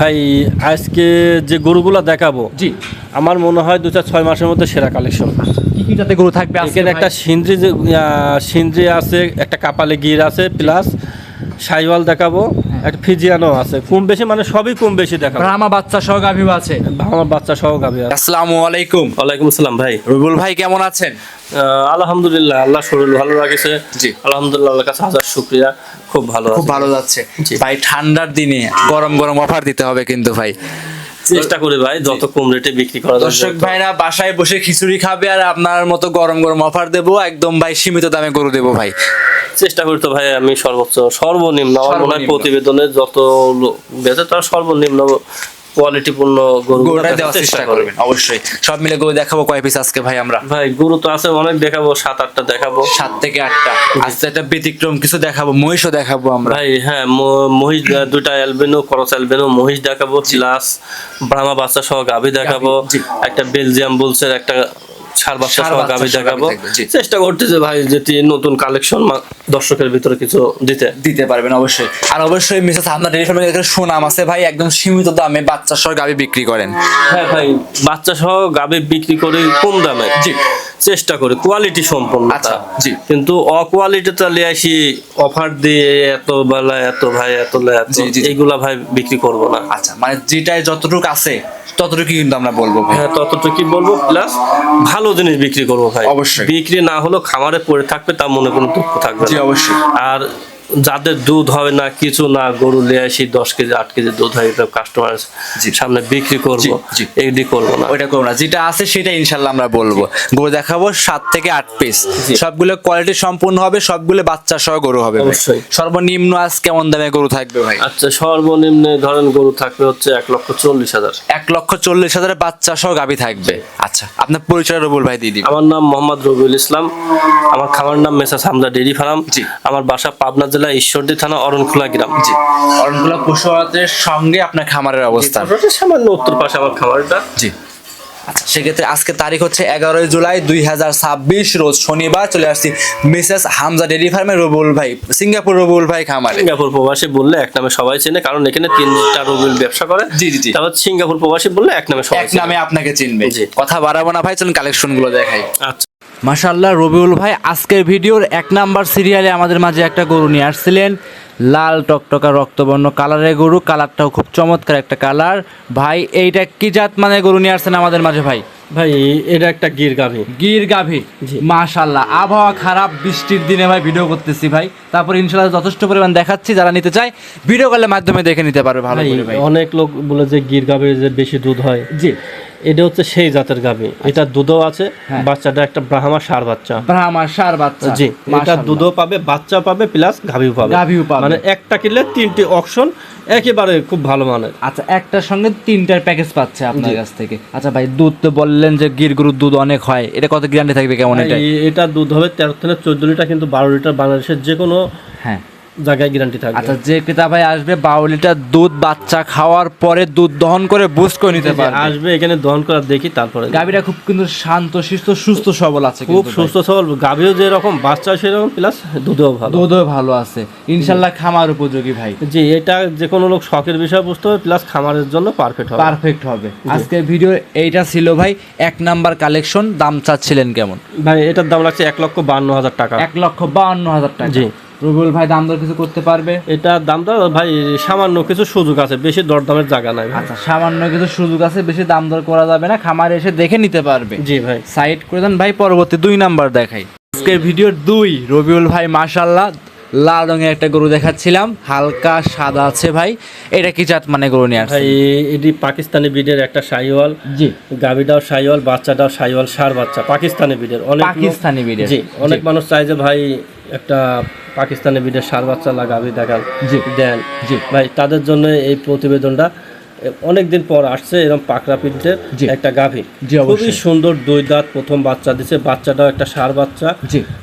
ভাই আজকে যে গরুগুলা দেখাবো জি, আমার মনে হয় 2-6 মাসের মধ্যে সেরা কালেকশন। কি কি জাতের গরু থাকবে আজকে? এখানে একটা সিন্দ্রি আছে, একটা কাপালে গির আছে, প্লাস সাইওয়াল দেখাবো, একটা ফিজিয়ানো আছে। কম বেশি মানে সবই কম বেশি দেখাবো। ব্রাহ্মা বাচ্চা সহ গাভী আছে। আমার বাচ্চা সহ গাভী আছে। আসসালামু আলাইকুম। ওয়ালাইকুম আসসালাম ভাই। রুবুল ভাই কেমন আছেন? আলহামদুলিল্লাহ, আল্লাহ শরীর ভালো রাখেছে। জি, আলহামদুলিল্লাহ, আল্লাহর কাছে হাজার শুকরিয়া। খুব ভালো খুব ভালো যাচ্ছে জি। ভাই। ঠান্ডার দিনে গরম গরম অফার দিতে হবে কিন্তু ভাই। চেষ্টা করি ভাই যত কম রেটে বিক্রি করা যায়। দর্শক ভাইরা বাসায় বসে খিচুড়ি খাবে আর আপনার মতো গরম গরম অফার দেবো, একদম ভাই সীমিত দামে গরু দেবো ভাই। চেষ্টা করি তো ভাই আমি সর্বনিম্ন আমার মনে হয় প্রতিবেদনে যত বেঁচে তার সর্বনিম্ন কোয়ালিটিপূর্ণ গরুটা দেওয়ার চেষ্টা করবেন অবশ্যই। সব মিলে গরু দেখাবো কয় পিস আজকে ভাই আমরা? ভাই গরু তো আছে অনেক, দেখাবো 7-8টা দেখাবো। 7 থেকে 8টা। আজকে একটা ব্যতিক্রম কিছু দেখাবো, মহিষও দেখাবো আমরা ভাই। হ্যাঁ, মহিষ দুটা অ্যালবিনো, ক্রস অ্যালবিনো মহিষ দেখাবো, প্লাস ব্রাহ্মা বাচ্চা সহ গাভী দেখাবো, একটা বেলজিয়াম বুলসের একটা ষাঁড় বাচ্চা সহ গাভী দেখাবো। চেষ্টা করতেছে ভাই যেটি নতুন কালেকশন দর্শকের ভিতরে কিছু দিতে পারবেন অবশ্যই। আর অবশ্যই মিসেস আপনার ডেইরি ফার্মে একটা সুনাম আছে ভাই, একদম সীমিত দামে বাচ্চা সহ গাভী বিক্রি করেন। হ্যাঁ ভাই, বাচ্চা সহ গাভী বিক্রি করে কম দামে। জি, চেষ্টা করি কোয়ালিটি সম্পন্ন। আচ্ছা জি। কিন্তু অকোয়ালিটিটা নিয়ে আসি অফার দিয়ে এত বেলা এত ভাই এত এইগুলা ভাই বিক্রি করব না। আচ্ছা, মানে যেটাই যতটুকু আছে ততটুকু কিন্তু আমরা বলবো ভাই। হ্যাঁ, ততটুকু বলবো, প্লাস ভালো জিনিস বিক্রি করবো ভাই। অবশ্যই। বিক্রি না হলেও খামারে পড়ে থাকবে, তার মনে কোনো দুঃখ থাকবে জি না। অবশ্যই। আর যাদের দুধ হয় না কিছু না, গরু নিয়ে আসি 10 কেজি 8 কেজি দুধ হয়, কাস্টমার সামনে বিক্রি করবো, এইদিকে করবো না, ওইটা করবো না। যেটা আছে সেটা ইনশাল্লাহ আমরা বলবো। গরু দেখাবো 7 থেকে 8 পিস, সবগুলো কোয়ালিটি সম্পূর্ণ হবে, সবগুলো বাচ্চা সহ গরু হবে অবশ্যই। সর্বনিম্ন আজ কেমন দামে গরু থাকবে ভাই? আচ্ছা, সর্বনিম্ন ধরেন গরু থাকবে হচ্ছে 1,40,000। 1,40,000 বাচ্চা সহ গাভী থাকবে। আচ্ছা, আপনার পরিচয় রবুল ভাই দিয়ে দিন। আমার নাম মোহাম্মদ রবিউল ইসলাম, আমার খামার নাম মেসাস হামজা ডেইরি ফার্ম। জি। আমার বাসা পাবনা জেলা ঈশ্বরদী থানা অরণখোলা গ্রাম। জি, অরণখোলা পশুহাটের সঙ্গে আপনার খামারের অবস্থান। সামান্য উত্তর পাশে আমার খামারটা। জি, আচ্ছা, সেক্ষেত্রে আজকে তারিখ হচ্ছে 11 জুলাই 2026, রোজ শনিবার। চলে আসছি মিসেস হামজা ডেইরি ফার্মে রবুল ভাই, সিঙ্গাপুর রবুল ভাই খামারে। সিঙ্গাপুর প্রবাসী বললে এক নামে সবাই চেনে, কারণ এখানে 3টা রবিউল ব্যবসা করে। জি জি জি। তারপর সিঙ্গাপুর প্রবাসী বললে এক নামে সবাই এক নামে আপনাকে চিনবে। জি। কথা বাড়াবো না ভাই, চলুন কালেকশন গুলো দেখাই। আচ্ছা, মাশাআল্লাহ, রবিউল ভাই আজকের ভিডিওর 1 নাম্বার সিরিয়ালে আমাদের মাঝে একটা গরু নিয়ে আসছিলেন। লাল টকটকা রক্তবর্ণ কালারের গরু, কালারটাও খুব চমৎকার একটা কালার। ভাই এইটা কি জাত মানে গরু নিয়ে আসছেন আমাদের মাঝে ভাই? ভাই এটা একটা গির গাভী। গির গাভী। মাশাআল্লাহ, আবহাওয়া খারাপ, বৃষ্টির দিনে ভাই ভিডিও করতেছি ভাই, তারপর ইনশাআল্লাহ যথেষ্ট পরিমাণ দেখাচ্ছি। যারা নিতে চায় ভিডিও কলের মাধ্যমে দেখে নিতে পারবে ভালো করে ভাই। অনেক লোক বলে যে গির গাভীর যে বেশি দুধ হয়। জি, এটা হচ্ছে সেই জাতের গাভী। এটা দুধও আছে, বাচ্চাটা একটা ব্রাহ্মা ষাঁড় বাচ্চা। ব্রাহ্মা ষাঁড় বাচ্চা। জি, এটা দুধও পাবে, বাচ্চা পাবে, প্লাস গাভীও পাবে। মানে একটা কিনলে 3টি অপশন, একেবারে খুব ভালো মানের। আচ্ছা, একটার সঙ্গে 3টার প্যাকেজ পাচ্ছে আপনার কাছ থেকে। আচ্ছা ভাই, দুধ তো বললেন যে গির গরুর দুধ অনেক হয়, এটা কত গ্যারান্টি থাকবে কেমন? এটা দুধ হবে 13 থেকে 14 লিটার, কিন্তু 12 লিটার বাংলাদেশের যে কোনো জায়গায় গ্যারান্টি থাকবে। আচ্ছা, যে ক্রেতা ভাই আসবে 12 লিটার দুধ বাচ্চা খাওয়ার পরে দুধ দহন করে বুস্ট করে নিতে পারবে। আসবে এখানে দহন করা দেখি, তারপরে গাভীরা খুব কিন্তু শান্ত শিষ্ট সুস্থ সবল আছে, খুব সুস্থ সবল। গাভীও যেরকম, বাচ্চা সেরকম, প্লাস দুধও ভালো আছে ইনশাআল্লাহ। খামার উপযোগী ভাই। জি, এটা যে কোনো লোক শখের বিষয় বুঝতে হবে, প্লাস খামারের জন্য পারফেক্ট হবে। আজকের ভিডিও এইটা ছিল ভাই 1 নাম্বার কালেকশন। দাম চাচ্ছিলেন কেমন ভাই? এটার দাম লাগছে 1,52,000 টাকা। 1,52,000 টাকা। জি। রবিউল ভাই দাম দর কিছু করতে পারবে? এটা দামটা ভাই সামান্য কিছু সুযোগ আছে, বেশি দরদামের জায়গা নাই। আচ্ছা, সামান্য কিছু সুযোগ আছে, বেশি দাম দর করা যাবে না, খামারে এসে দেখে নিতে পারবে। জি ভাই, সাইড করে দেন ভাই। পরবর্তী 2 নাম্বার দেখাই। আজকের ভিডিওর 2 রবিউল ভাই মাশাআল্লাহ লাল রঙের একটা গরু দেখাচ্ছিলাম, হালকা সাদা আছে ভাই। এটা কি জাত মানে গরু নিয়ে আসছে ভাই? এটি পাকিস্তানি ব্রিডের একটা শাহিওয়াল। জি, গাভীটাও শাহিওয়াল, বাচ্চাটাও শাহিওয়াল ষাঁড় বাচ্চা, পাকিস্তানি ব্রিডের। পাকিস্তানি ব্রিডের। জি, অনেক মানুষ চায় যে ভাই একটা পাকিস্তানি ব্রিডের ষাঁড় বাচ্চা গাভী দেখান, দেন। জি ভাই, তাদের জন্য এই প্রতিবেদনটা। অনেকদিন পর আসছে এরকম পাকড়া প্রিন্টের একটা গাভী, খুবই সুন্দর, 2 দাঁত, প্রথম বাচ্চা দিছে। বাচ্চাটাও একটা ষাঁড় বাচ্চা।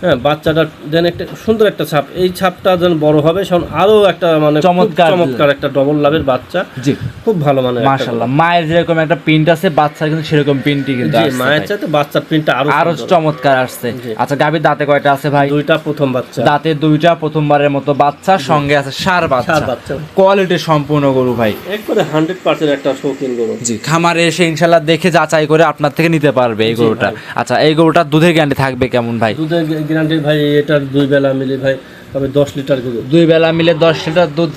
হ্যাঁ, বাচ্চাটা যেন একটা সুন্দর একটা ছাপ, এই ছাপটা যেন বড় হবে আরো একটা মানে চমৎকার একটা ডবল লাভের বাচ্চা। জি, খুব ভালো মানে মাশাআল্লাহ। মায়ের যেরকম একটা প্রিন্ট আছে, বাচ্চার কিন্তু সেরকম প্রিন্টই কিন্তু আছে। মায়ের চাইতে বাচ্চার প্রিন্টটা আরো চমৎকার আসছে। আচ্ছা, গাভীর দাঁতে কয়টা আছে ভাই? 2টা, প্রথম বাচ্চা। দাঁতে 2টা, প্রথমবারের মতো বাচ্চা, সঙ্গে আছে ষাঁড় বাচ্চা। কোয়ালিটি সম্পূর্ণ গরু ভাই, একবারে 100% 100% একটা শৌখিন গরু। জি, খামারে এসে ইনশাল্লাহ দেখে যাচাই করে আপনার থেকে নিতে পারবে এই গরুটা। আচ্ছা, এই গরুটার দুধের গ্যারান্টি থাকবে কেমন ভাই? দুধের গ্যারান্টি ভাই এটার 2 বেলা মিলে ভাই তবে 10 লিটার গরু। 2 বেলা মিলে 10 লিটার দুধ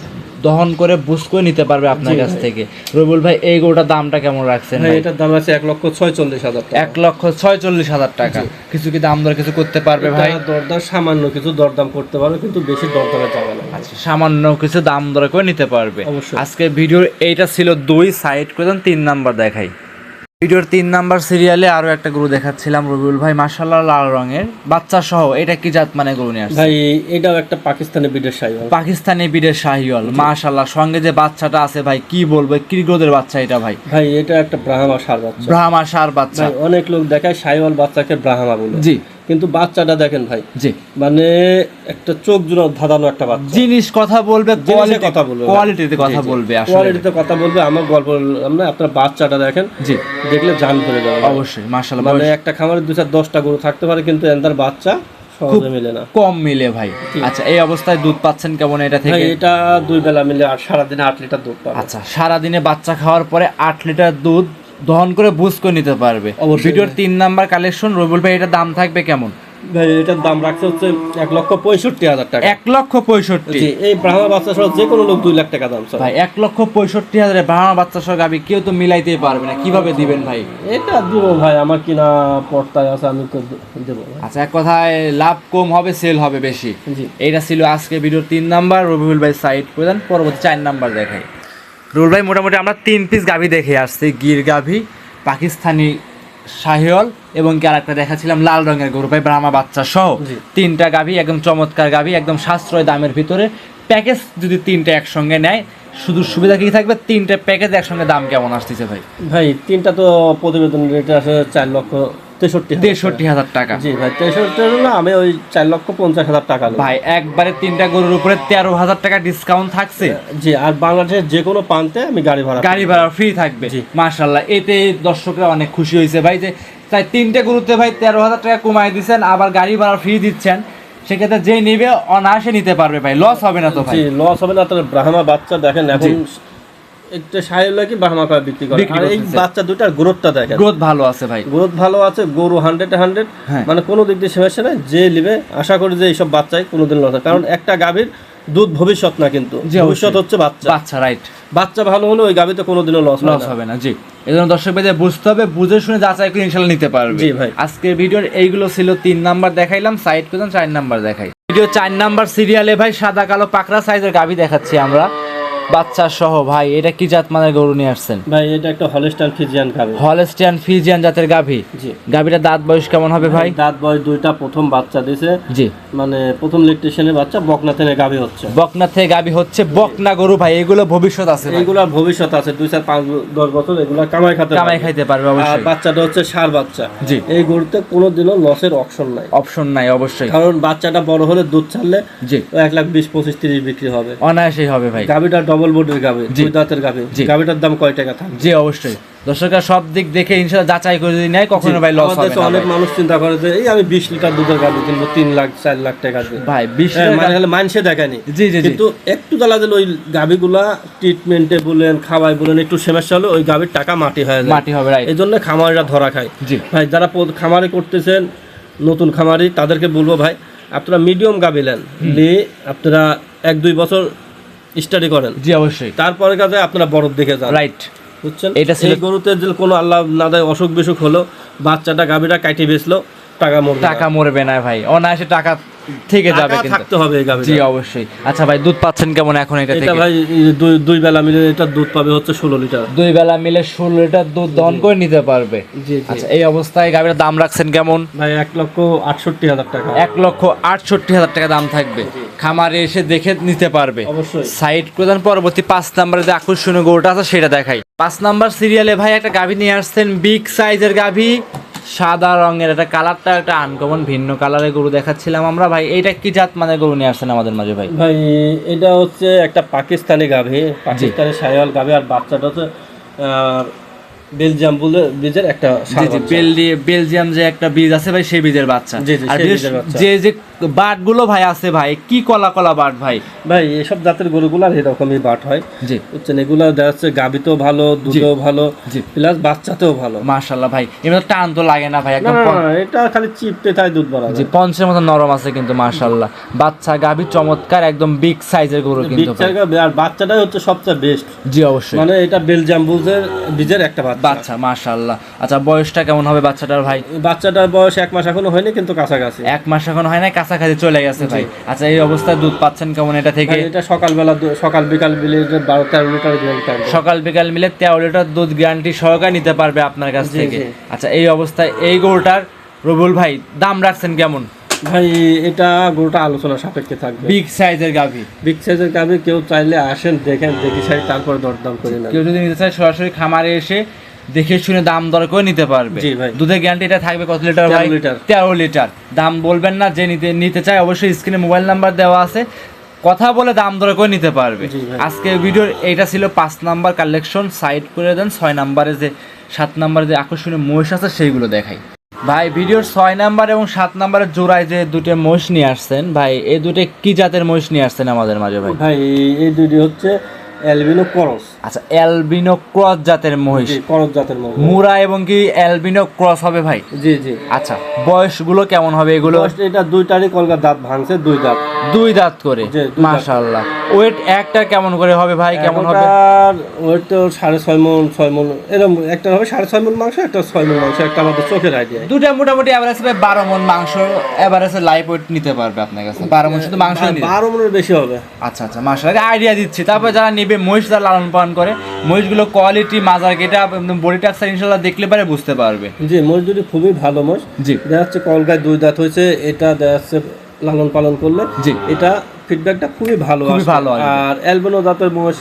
দহন করে বুঝ করে নিতে পারবে আপনার কাছ থেকে। রবিউল ভাই, এই গরুটার দামটা কেমন রাখছেন ভাই? ভাই? এটার দাম আছে 1,46,000 টাকা। 1,46,000 টাকা। কিছু কি দাম দর কিছু করতে পারবে ভাই? দরদাম সামান্য কিছু দরদাম করতে পারবে, কিন্তু বেশি দরদামে যাবে না। আচ্ছা, সামান্য কিছু দাম দর করে নিতে পারবে। অবশ্যই। আজকে ভিডিওর এইটা ছিল 2, সাইড করে দেন 3 নাম্বার দেখাই। ভিডিওর 3 নাম্বার সিরিয়ালে আরো একটা গরু দেখাচ্ছিলাম রবিউল ভাই, মাশাআল্লাহ লাল রঙের বাচ্চা সহ। এটা কি জাত মানে গরু নিয়ে আসছে ভাই? এটাও একটা পাকিস্তানি ব্রিডের শাহিওয়াল। পাকিস্তানি বিডের শাহিওয়াল, মাশাআল্লাহ। সঙ্গে যে বাচ্চাটা আছে ভাই, কি বলবো, কি গ্রোথের বাচ্চা এটা ভাই? ভাই এটা একটা ব্রাহ্মা ষাঁড় বাচ্চা। ব্রাহ্মা ষাঁড় বাচ্চা। ভাই অনেক লোক দেখায় শাহিওয়াল বাচ্চাকে ব্রাহ্মা বলে, জি কিন্তু বাচ্চাটা দেখেন ভাই, জি, মানে একটা চোখ জোড়া ধাঁধানো একটা বাচ্চা। জিনিস কথা বলবে, জিনিসের কথা বলবে, কোয়ালিটিতে কথা বলবে, আসলে কোয়ালিটিতে কথা বলবে। আমার গল্প বললাম না, আপনার বাচ্চাটা দেখেন, জি, দেখলে জান ধরে যাবে। অবশ্যই, মাশাআল্লাহ। মানে একটা খামারে 2-10টা গরু থাকতে পারে, কিন্তু এন্দার বাচ্চা সহজে মিলে না, কম মিলে ভাই। আচ্ছা, এই অবস্থায় দুধ পাচ্ছেন কেমন এটা ভাই? থেকে? এটা 2 বেলা মিলে আর সারাদিনে 8 লিটার দুধ পাবে। আচ্ছা, সারাদিনে বাচ্চা খাওয়ার পরে 8 লিটার দুধ দহন করে বুঝ করে নিতে পারবে। অবশ্যই। ভিডিওর 3 নাম্বার কালেকশন রবিউল ভাই, এটার দাম থাকবে কেমন? ভাই এটার দাম রাখছে হচ্ছে 1,65,000 টাকা। 1,65,000। জি, এই ব্রাহ্মা বাচ্চা সহ যে কোনো লোক 2 লাখ টাকা দাম স্যার। ভাই 1,65,000 ব্রাহ্মা বাচ্চা সহ গাবি কেউ তো মিলাইতেই পারবে না, কিভাবে দিবেন ভাই? এটা দিব ভাই, আমার কিনা পড়তায় আছে, আমি তো দেবো ভাই। আচ্ছা, এক কথায় লাভ কম হবে, সেল হবে বেশি। জি। এইটা ছিল আজকে ভিডিওর 3 নাম্বার। রবিউল ভাই সাইড করে দেন, পরবর্তী 4 নাম্বার দেখাই। রবিউল ভাই, মোটামুটি আমরা 3 পিস গাভি দেখে আসছি। গির গাভি, পাকিস্তানি শাহিওয়াল এবং কি আরেকটা দেখাচ্ছিলাম লাল রঙের গরু ভাই, ব্রাহ্মা বাচ্চা সহ। জি। 3টা গাভি একদম চমৎকার গাভি, একদম সাশ্রয় দামের ভিতরে। প্যাকেজ যদি 3টা একসঙ্গে নেয়, শুধু সুবিধা কি থাকবে? 3টে প্যাকেজ একসঙ্গে দাম কেমন আসতেছে ভাই? ভাই 3টা তো প্রতিবেদন রেট আছে 4,63,000 টাকা। জি ভাই, 63 না, আমি ওই 4,50,000 টাকা নেব। ভাই একবারে 3টা গরুর উপরে 13,000 টাকা ডিসকাউন্ট থাকছে। জি, আর বাংলাদেশের যে কোনো প্রান্তে আমি গাড়ি ভাড়া ফ্রি থাকবে। জি। মাশাআল্লাহ, এতে দর্শকরা অনেক খুশি হয়েছে ভাই, যে তাই 3টে গরুতে ভাই 13,000 টাকা কমায় দিচ্ছেন, আবার গাড়ি ভাড়া ফ্রি দিচ্ছেন। সেক্ষেত্রে যে নিবে অনায়াসে নিতে পারবে ভাই, লস হবে না তো ভাই? জি, লস হবে না। তাহলে ব্রাহ্মা বাচ্চা দেখেন এখন একটা শাহিওয়াল কি ব্রাহ্মা করে বিক্রি করে, আর এই বাচ্চা দুটার গ্রোথটা দেখেন, গ্রোথ ভালো আছে ভাই, গ্রোথ ভালো আছে। গরু 100 হ্যাঁ। মানে কোনো দিক দিয়ে সমস্যা নাই। যে নিবে আশা করি যে এইসব বাচ্চাই কোনোদিন লস হয়, কারণ একটা গাভীর দুধ ভবিষ্যৎ না, কিন্তু জি, ভবিষ্যৎ হচ্ছে বাচ্চা। বাচ্চা, রাইট। বাচ্চা ভালো হলে ওই গাভীতে কোনোদিনও লস হবে না। জি, এজন্য দর্শক ভাইদের বুঝতে হবে, বুঝে শুনে যাচাই করে ইনশাআল্লাহ নিতে পারবে। জি ভাই। আজকের ভিডিওর এইগুলো ছিল 3 নাম্বার দেখাইলাম, সাইড করে 4 নাম্বার দেখাই। ভিডিও 4 নাম্বার সিরিয়ালে ভাই সাদা কালো পাকড়া সাইজের গাভী দেখাচ্ছি আমরা, বাচ্চা সহ। ভাই এটা কি জাত মানের গরু নিয়ে আসছেন? ভাই এটা একটা হলস্টাইন ফ্রিজিয়ান গাভী। হলস্টিয়ান ফ্রিজিয়ান জাতের গাভী। জি। গাভীটার দাঁত বয়স কেমন হবে ভাই? দাঁত বয়স 2টা, প্রথম বাচ্চা দিছে। জি, মানে প্রথম ইলেকট্রিশিয়ানের বাচ্চা, বকনা থেকে গাভী হচ্ছে। বকনা থেকে গাভী হচ্ছে, বকনা গরু ভাই, এগুলো ভবিষ্যৎ আছে ভাই। এগুলার ভবিষ্যৎ আছে 2-4-5-10 বছর, এগুলা কামাই খাইতে পারবে আর অবশ্যই। বাচ্চাটা হচ্ছে ষাঁড় বাচ্চা। জি। এই গরুতে কোনোদিনও লসের অপশন নাই, অপশন নাই অবশ্যই, কারণ বাচ্চাটা বড় হলে দুধ ছাড়লে জি 1,20,25,30 বিক্রি হবে। অনায়াসেই হবে ভাই। গাভীটা ডবল বডির গাভী, জি। 2 দাঁতের গাভী। জি। গাভীটার দাম কয় টাকা থাকবে? জি অবশ্যই, দর্শকরা সব দিক দেখে ইনশাআল্লাহ যাচাই করে যদি নেয়, কখনো ভাই লস আমাদের হবে দেশে না অনেক ভাই। মানুষ চিন্তা করে যে এই আমি 20 লিটার দুধের গাভী কিনবো 3 লাখ 4 লাখ টাকা দিয়ে। ভাই 20 মানে হলে মানুষে দেখায়নি। জি জি জি, কিন্তু একটু জ্বালা দিলে ওই গাভীগুলা ট্রিটমেন্টে বলেন, খাওয়াই বলেন, একটু সমস্যা হলে ওই গাভীর টাকা মাটি হয়ে যায়। মাটি হবে, রাইট। এই জন্য খামারিরা ধরা খায়। জি। ভাই যারা খামারি করতেছেন, নতুন খামারি, তাদেরকে বলবো ভাই আপনারা মিডিয়াম গাভী নেন, নিয়ে আপনারা 1-2 বছর স্টাডি করেন, জি অবশ্যই, তারপরে কাজে আপনারা বরফ দেখে যান। রাইট। বুঝছেন? এটা ছিল- এই গরুতে যে কোনো আল্লাহ না দেয় অসুখ বিসুখ হলো, বাচ্চাটা গাভীটা কাটি বেচলো, টাকা মরবে টাকা মরবে না ভাই, অনায়াসে টাকা থেকে যাবে কিন্তু। থাকতে হবে এই গাভীটা। জি অবশ্যই। আচ্ছা ভাই, দুধ পাচ্ছেন কেমন এখন এটা এটা থেকে? ভাই 2 বেলা মিলে এটা দুধ পাবে হচ্ছে 16 লিটার। 2 বেলা মিলে 16 লিটার দুধ দহন করে নিতে পারবে। জি আচ্ছা, এই অবস্থায় গাভীর দাম রাখছেন কেমন? ভাই 1,68,000 টাকা। 1,68,000 টাকা দাম থাকবে, খামারে এসে দেখে নিতে পারবে। অবশ্যই। সাইড প্রদান। পরবর্তী 5 নাম্বারে যে আকর্ষণীয় গরুটা আছে সেটা দেখাই। 5 নাম্বার সিরিয়ালে ভাই একটা গাভী নিয়ে আসছেন, বিগ সাইজের গাভী, সাদা রঙের, একটা কালারটা একটা আনকমন ভিন্ন কালারের গরু দেখাচ্ছিলাম আমরা। ভাই এইটা কি জাত মানে গরু নিয়ে আসছেন আমাদের মাঝে ভাই? ভাই এটা হচ্ছে একটা পাকিস্তানি গাভী, পাকিস্তানি শাহিওয়াল গাভী, আর বাচ্চাটা হচ্ছে বেলজিয়াম বীজের একটা জি জি বেলজিয়াম যে একটা বীজ আছে ভাই সেই বীজের বাচ্চা। জি, জি, আর সেই বিশেষ বীজের বাচ্চা। যে বাটগুলো ভাই আছে ভাই কি কলা কলা বাট ভাই। ভাই এসব জাতের গরুগুলার এরকমই বাট হয়। জি বুঝছেন, এগুলো দেখা যাচ্ছে গাবিতেও ভালো, দুধেও ভালো, জি। প্লাস বাচ্চাতেও ভালো। মাশাআল্লাহ ভাই এমনি টান তো লাগে না ভাই না একদম না, না, এটা খালি চিপতে তাই দুধ বাড়াবে। জি পঞ্চের মতো নরম আছে কিন্তু মাশাআল্লাহ। বাচ্চা গাভী চমৎকার একদম বিগ সাইজের গরু কিন্তু ভাই। আর বাচ্চাটাই হচ্ছে সবচেয়ে বেস্ট। জি অবশ্যই মানে এটা বেলজিয়াম বীজের একটা বাচ্চা। বাচ্চা মাশাআল্লাহ। আচ্ছা বয়সটা কেমন হবে বাচ্চাটার ভাই? বাচ্চাটার বয়স 1 মাস এখনো হয়নি, কিন্তু কাছাকাছি। 1 মাস এখন হয় না, কাছাকাছি চলে গেছে ভাই। আচ্ছা এই অবস্থায় দুধ পাচ্ছেন কেমন এটা থেকে? ভাই এটা সকাল বিকাল মিলে 12-13 লিটার দুধ থাকবে। সকাল বিকাল মিলে 13 লিটার দুধ গ্যারান্টি সহকারে নিতে পারবে আপনার কাছ জি, থেকে। জি। আচ্ছা এই অবস্থায় এই গরুটার রবিউল ভাই দাম রাখছেন কেমন? ভাই এটা গরুটা আলোচনা সাপেক্ষে থাকবে। বিগ সাইজের গাভী, বিগ সাইজের গাভী, কেউ চাইলে আসেন, দেখেন, দেখি সাই, তারপরে দরদাম করে নেন। কেউ যদি নিতে চায় সরাসরি খামারে এসে দেখে শুনে দাম দর করে নিতে পারবে। জি ভাই। দুধের গ্যারান্টি এটা থাকবে কত লিটার ভাই? 13 লিটার। 13 লিটার। দাম বলবেন না, যে নিতে চায় অবশ্যই স্ক্রিনে মোবাইল নাম্বার দেওয়া আছে, কথা বলে দাম দর করে নিতে পারবে। জি ভাই। আজকে ভিডিওর এইটা ছিল 5 নাম্বার কালেকশন, সাইড করে দেন। 6 নাম্বারে যে 7 নাম্বারে যে আকর্ষণীয় মহিষ আছে সেইগুলো দেখাই ভাই। ভিডিওর 6 নাম্বার এবং 7 নাম্বারের জোড়ায় যে দুটো মহিষ নিয়ে আসছেন ভাই, এই দুটো কি জাতের মহিষ নিয়ে আসছেন আমাদের মাঝে ভাই? ভাই এই দুটি হচ্ছে অ্যালবিনো ক্রস। আচ্ছা অ্যালবিনো ক্রস জাতের মহিষ, জি, ক্রস জাতের মহিষ। মুরা এবং কি অ্যালবিনো ক্রস হবে ভাই? জি জি। আচ্ছা বয়সগুলো কেমন হবে এগুলো? এটা দুইটারই কলকার দাঁত ভাঙছে, 2 দাঁত। 2 দাঁত করে, জি, 2 দাঁত। মাশাআল্লাহ। ওয়েট একটা কেমন করে হবে ভাই, কেমন হবে? ওয়েট তো 6.5 মণ, 6 মণ এরকম। একটা হবে 6.5 মণ মাংস, একটা 6 মণ মাংস, একটা আমাদের চোখের আইডিয়া। দুটা মোটামুটি এভারেজ 12 মণ মাংস এভারেজে লাইভ ওয়েট নিতে পারবে আপনার কাছে। 12 মণ শুধু মাংস নিতে। 12 মণের বেশি হবে। আচ্ছা আচ্ছা মাশাআল্লাহ, আইডিয়া দিচ্ছি। তারপর যারা নেবে মহিষ, যারা লালন পালন করে, মহিষগুলো কোয়ালিটি, মাজার গেটা, বডি টাক্সার ইনশাআল্লাহ দেখলে পারে বুঝতে পারবে। জি, মহিষ দুটি খুবই ভালো মহিষ। জি দেখা যাচ্ছে কলকায় 2 দাঁত হয়েছে, এটা দেখা যাচ্ছে লালন পালন করলে জি এটা ফিডব্যাকটা খুবই ভালো খুবই আসবে। ভালো আসবে। আর অ্যালবিনো জাতের মহিষ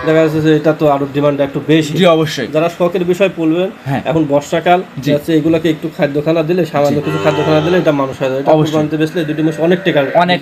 দেখা যাচ্ছে যে এটা তো আরো ডিমান্ড একটু বেশি। জি অবশ্যই। যারা শখের বিষয় বলবেন, হ্যাঁ। এখন বর্ষাকাল, জি। যাচ্ছে এগুলাকে একটু খাদ্যখানা দিলে, সামান্য কিছু খাদ্যখানা দিলে এটা মানুষ হয়ে যায়। এটা অবশ্যই। কুরবানিতে বেচলে দুটি মহিষ অনেক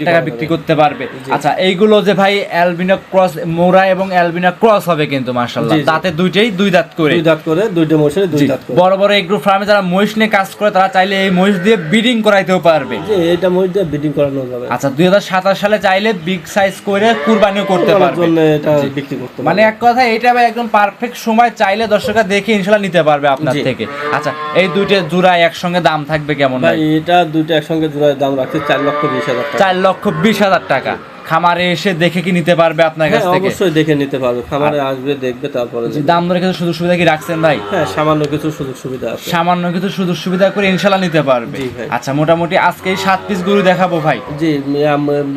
টাকা বিক্রি করতে পারবে। আচ্ছা এইগুলো যে ভাই অ্যালবিনো ক্রস মোরা এবং অ্যালবিনো ক্রস হবে কিন্তু মাশাআল্লাহ। জি, জি। তাতে দুইটাই 2 দাঁত করে। 2 দাঁত করে, দুইটা মহিষের 2 জি, দাঁত করে। বড় বড় এগ্রো ফার্মে যারা মহিষ নিয়ে কাজ করে তারা চাইলে এই মহিষ দিয়ে ব্রিডিং করাইতেও পারবে। যে এটা মহিষ দিয়ে ব্রিডিং করানো যাবে। আচ্ছা 2027 সালে চাইলে বিগ সাইজ করে কুরবানিও করতে কুরবানির পারবে। জন্য এটা জি। বিক্রি করতে মানে এক কথা এটা ভাই একদম পারফেক্ট সময়, চাইলে দর্শকরা দেখে ইনশাআল্লাহ নিতে পারবে আপনার জি। থেকে। আচ্ছা এই দুইটা জোড়া একসঙ্গে দাম থাকবে কেমন ভাই ভাই? এটা দুইটা একসঙ্গে জোড়ায় দাম রাখছে 4,20,000 টাকা। 4,20,000 টাকা। খামারে এসে দেখে কি নিতে পারবে আপনার কাছ হ্যাঁ, থেকে? অবশ্যই দেখে নিতে পারবে, খামারে আসবে, দেখবে, তারপরে জি, নেবে। দাম দরে কিছু সুযোগ সুবিধা কি রাখছেন ভাই? হ্যাঁ, সামান্য কিছু সুযোগ সুবিধা আছে। সামান্য কিছু সুযোগ সুবিধা করে ইনশাআল্লাহ নিতে পারবে। জি ভাই। আচ্ছা মোটামুটি আজকে 7 পিস গরু দেখাবো ভাই। জি,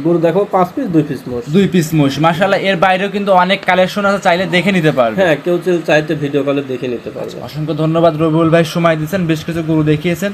গরু দেখো 5 পিস, 2 পিস মোষ। 2 পিস মহিষ মাশাআল্লাহ। এর বাইরেও কিন্তু অনেক কালেকশন আছে, চাইলে দেখে নিতে পারবে। হ্যাঁ, কেউ চাইতে ভিডিও কলে দেখে নিতে পারবে। অসংখ্য ধন্যবাদ রবিউল ভাই, সময় দিয়েছেন, বেশ কিছু গরু দেখিয়েছেন।